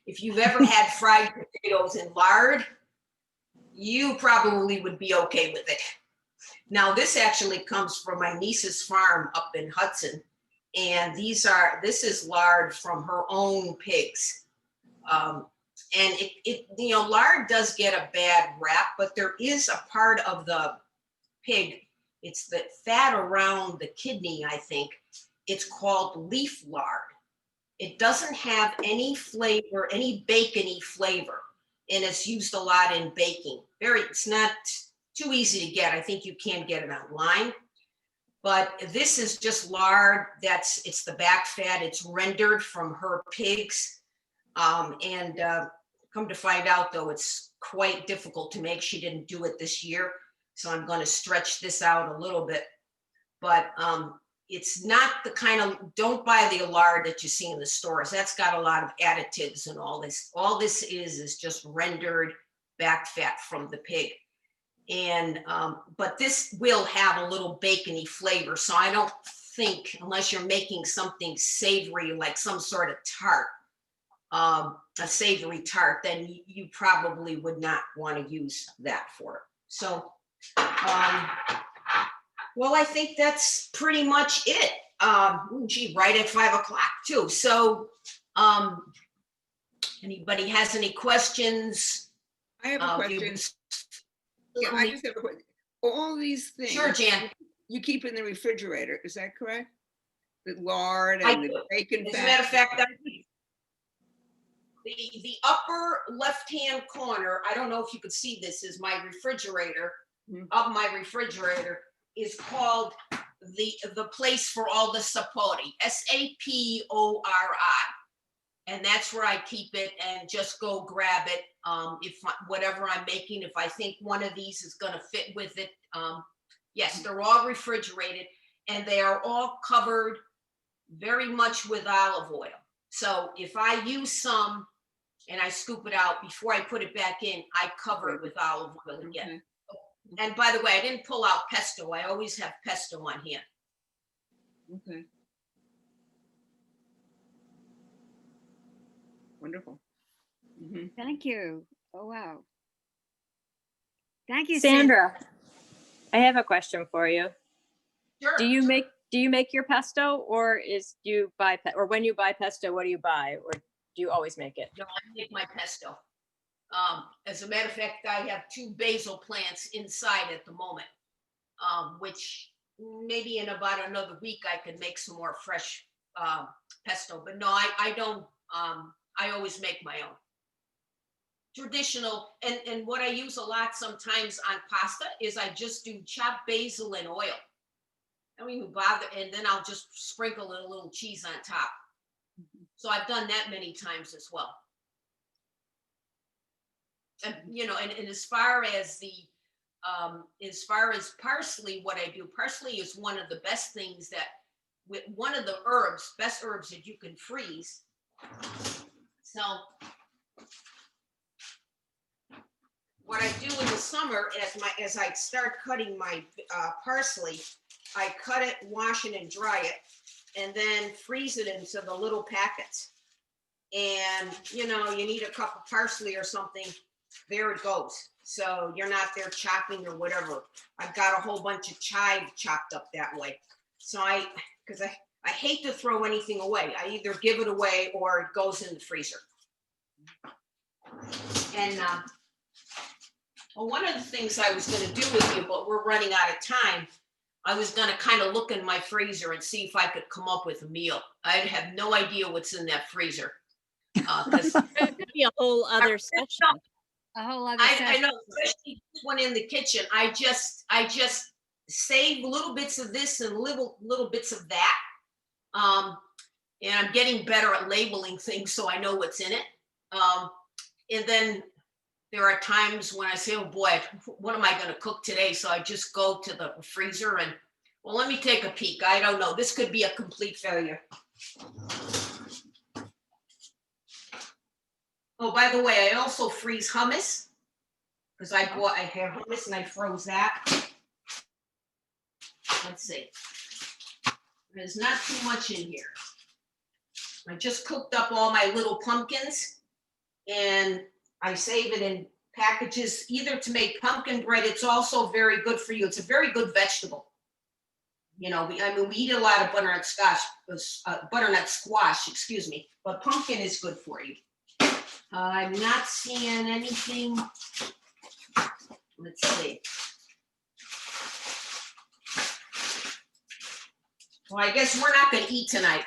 if you've ever had fried potatoes in lard, you probably would be okay with it. Now, this actually comes from my niece's farm up in Hudson, and this is lard from her own pigs. And it you know, lard does get a bad rap, but there is a part of the pig, it's the fat around the kidney, I think. It's called leaf lard. It doesn't have any flavor, any bacony flavor, and it's used a lot in baking. It's not too easy to get. I think you can get it online, but this is just lard. It's the back fat. It's rendered from her pigs. Come to find out, though, it's quite difficult to make. She didn't do it this year, so I'm going to stretch this out a little bit. But it's not the kind of, don't buy the lard that you see in the stores. That's got a lot of additives and all this. All this is just rendered back fat from the pig. And but this will have a little bacony flavor. So I don't think, unless you're making something savory, like some sort of tart, a savory tart, then you probably would not want to use that for it. So, well, I think that's pretty much it. Right at 5 o'clock too. So, anybody has any questions? I have a question. Yeah, I just have a question. All these things. Sure, Jan. You keep in the refrigerator, is that correct? The lard I and the do. bacon As a fat. matter of fact, the upper left-hand corner, I don't know if you could see this, is my refrigerator. Of my refrigerator is called the place for all the sapori, SAPORI. And that's where I keep it and just go grab it. Whatever I'm making, if I think one of these is gonna fit with it. Yes, they're all refrigerated and they are all covered very much with olive oil. So if I use some and I scoop it out, before I put it back in, I cover it with olive oil again. Okay. And by the way, I didn't pull out pesto. I always have pesto on hand. Okay. Wonderful. Mhm. Thank you. Oh, wow. Thank you, Sandra, I have a question for you. Sure. Do you make your pesto, or when you buy pesto, what do you buy, or do you always make it? No, I make my pesto. As a matter of fact, I have 2 basil plants inside at the moment, which maybe in about another week I can make some more fresh pesto. But no, I don't. I always make my own. Traditional, and what I use a lot sometimes on pasta is I just do chopped basil and oil. I don't even bother, and then I'll just sprinkle a little cheese on top. So I've done that many times as well. And you know, and as far as parsley, what I do, parsley is one of the best things that, with one of the best herbs that you can freeze. So what I do in the summer, as I start cutting my parsley, I cut it, wash it, and dry it, and then freeze it into the little packets. And you know, you need a cup of parsley or something, there it goes. So you're not there chopping or whatever. I've got a whole bunch of chive chopped up that way. So because I I hate to throw anything away. I either give it away or it goes in the freezer. And well, one of the things I was gonna do with you, but we're running out of time, I was gonna kind of look in my freezer and see if I could come up with a meal. I have no idea what's in that freezer. 'Cause That could be a whole other session. A whole other I know, session. especially this one in the kitchen, I just save little bits of this and little bits of that. And I'm getting better at labeling things so I know what's in it. And then there are times when I say, oh boy, what am I gonna cook today? So I just go to the freezer and, well, let me take a peek. I don't know. This could be a complete failure. Oh, by the way, I also freeze hummus because I have hummus and I froze that. Let's see. There's not too much in here. I just cooked up all my little pumpkins and I save it in packages either to make pumpkin bread. It's also very good for you. It's a very good vegetable. You know, we eat a lot of butternut squash, excuse me, but pumpkin is good for you. I'm not seeing anything. Let's see. Well, I guess we're not gonna eat tonight.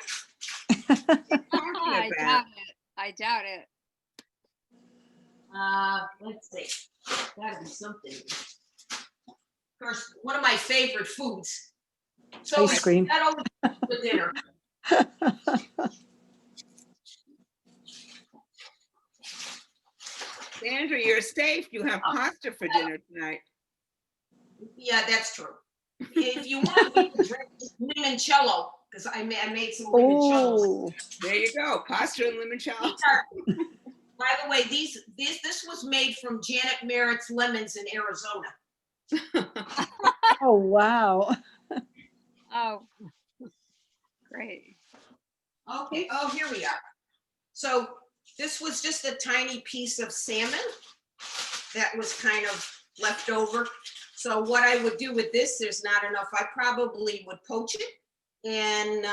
I doubt it. I doubt it. Let's see. Gotta be something. Of course, one of my favorite foods. So Ice cream. that always for dinner. Sandra, you're safe. You have pasta for dinner tonight. Yeah, that's true. If you want, we can drink limoncello because I made some limoncello. Oh, There you go. Pasta and limoncello. By the way, this was made from Janet Merritt's lemons in Arizona. oh, wow. Oh, great. Okay, oh, here we are. So this was just a tiny piece of salmon that was kind of left over. So what I would do with this, there's not enough, I probably would poach it and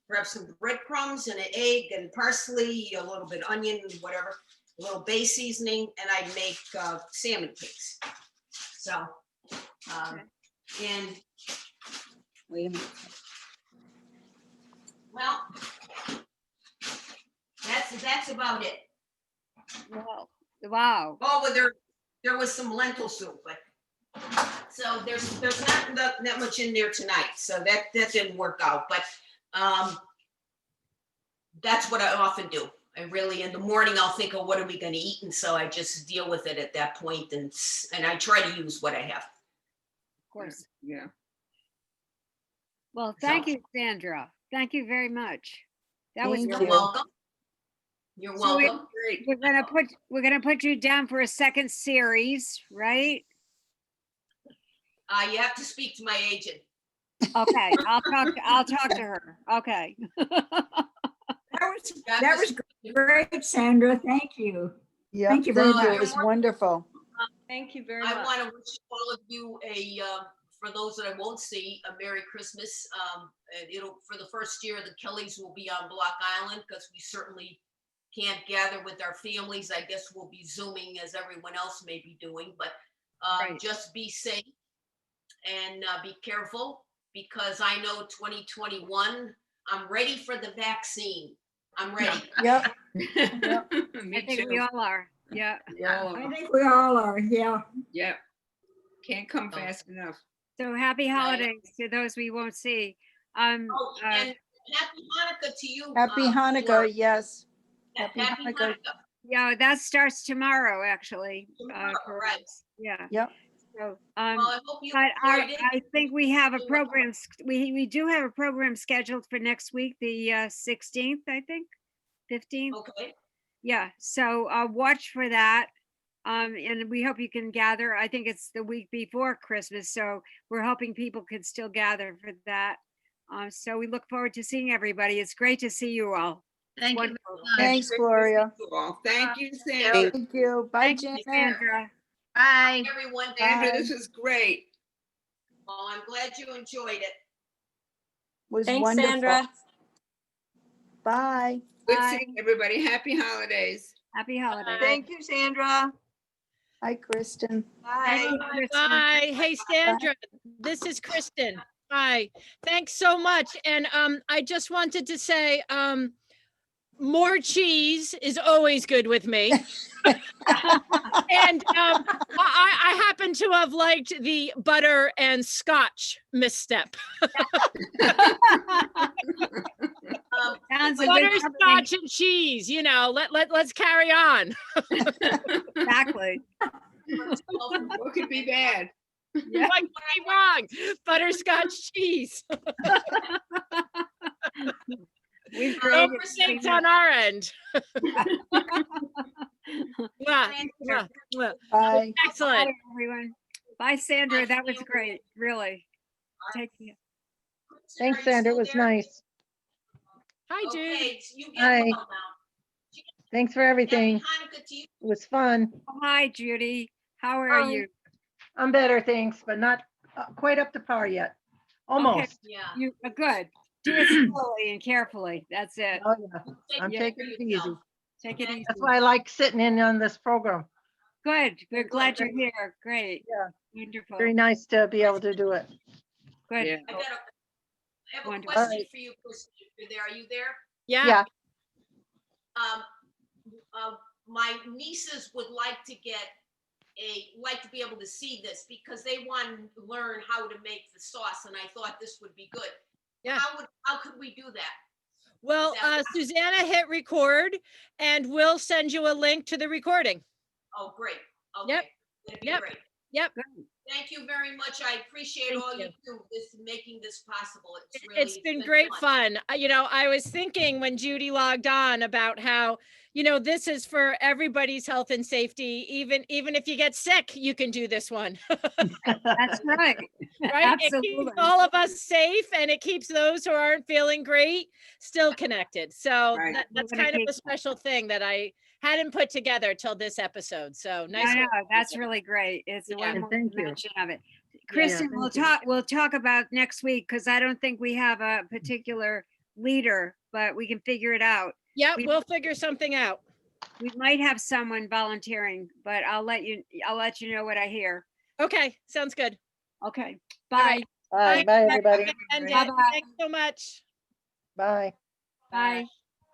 grab some breadcrumbs and an egg and parsley, a little bit onion, whatever, a little bay seasoning, and I'd make salmon cakes. So, and Wait a minute. well, that's about it. Wow. Wow. Oh, well, there was some lentil soup, but so there's not that much in there tonight, so that didn't work out. But that's what I often do. I really, in the morning, I'll think of what are we going to eat, and so I just deal with it at that point, and I try to use what I have. Of course. Yeah. Well, thank you, Sandra. Thank you very much. That was Thank You're great. you. welcome. You're So welcome. Great. we're gonna put you down for a second series, right? You have to speak to my agent. Okay, I'll talk to her. Okay. That was great, Sandra. Thank you. Yeah, Thank you very thank you. much. It was wonderful. Thank you very I much. want to wish all of you for those that I won't see, a Merry Christmas. And for the first year, the Kellys will be on Block Island because we certainly can't gather with our families. I guess we'll be Zooming as everyone else may be doing, but Right. just be safe and be careful because I know 2021, I'm ready for the vaccine. I'm ready. Yep. Me I think too. we all are. Yeah. We all I are. think we all are, yeah. Yeah. Can't come fast enough. So happy holidays to those we won't see. Oh, and happy Hanukkah to you. Happy Hanukkah, Laura. yes. Happy Happy Hanukkah. Hanukkah. Yeah, that starts tomorrow, actually. Tomorrow, For right. us. Yeah. Yep. So, Well, I hope you but enjoyed it. I think we have a You're program, we do have a program scheduled for next week, the 16th, I think, 15th. Okay. Yeah, so watch for that. And we hope you can gather. I think it's the week before Christmas, so we're hoping people can still gather for that. So we look forward to seeing everybody. It's great to see you all. Thank you. Wonderful. Thanks, Gloria. Well, thank you, Sandra. Thank you. Bye, Thank you, Janet. Sandra. Bye. Everyone, Sandra, Bye. this was great. well, I'm glad you enjoyed it. Was Thanks, wonderful. Sandra. Bye. Good Bye. seeing everybody. Happy holidays. Happy holidays. Thank you, Sandra. Hi, Kristen. Thank Bye. you, Kristen. Hi, hey Sandra, this is Kristen. Hi, thanks so much. And I just wanted to say, more cheese is always good with me. And I happen to have liked the butter and scotch misstep. Sounds a good Butterscotch and cheese, you know, let's carry on. Exactly. What could be bad? Yeah. What could be wrong? Butterscotch cheese. We've No created mistakes on our end. Mwah, mwah, mwah. Bye. Excellent. Bye, everyone. Bye, Sandra. That was great. Really. Take care. Thanks, Sandra. It was nice. Hi, Jude. Okay, you get Hi. well now. Thanks for everything. Happy Hanukkah to you. It was fun. Hi, Judy. How are you? I'm better, thanks, but not quite up to par yet. Almost. Yeah. You are good. Do it slowly and carefully. That's it. Oh, yeah. I'm Yeah. taking it easy. Take it easy. That's why I like sitting in on this program. Good. We're glad you're here. Great. Yeah. Wonderful. Very nice to be able to do it. Good. Yeah. I have a Wonderful. question Alright. for you, Kristen, if you're there. Are you there? Yeah. Yeah. My nieces would like to be able to see this because they want to learn how to make the sauce, and I thought this would be good. Yeah. How could we do that? Well, Susanna hit record and we'll send you a link to the recording. Oh, great. Yep. Okay. That'd be Yep. great. Yep. Thank you very much. I appreciate Thank all you. you do, making this possible. It's been great fun. You know, I was thinking when Judy logged on about how, you know, this is for everybody's health and safety. Even if you get sick, you can do this one. That's right. Right? It Absolutely. keeps all of us safe and it keeps those who aren't feeling great still connected. So Right. that's We're gonna kind of keep- a special thing that I hadn't put together till this episode. So nice. I know, work. that's really great. It's Yeah. one more Thank you. dimension of it. Kristen, we'll talk about next week because I don't think we have a particular leader, but we can figure it out. Yep, we'll figure something out. We might have someone volunteering, but I'll let you know what I hear. Okay, sounds good. Okay, All bye. right. Bye, bye, everybody. And Bye-bye. thanks so much. Bye. Bye.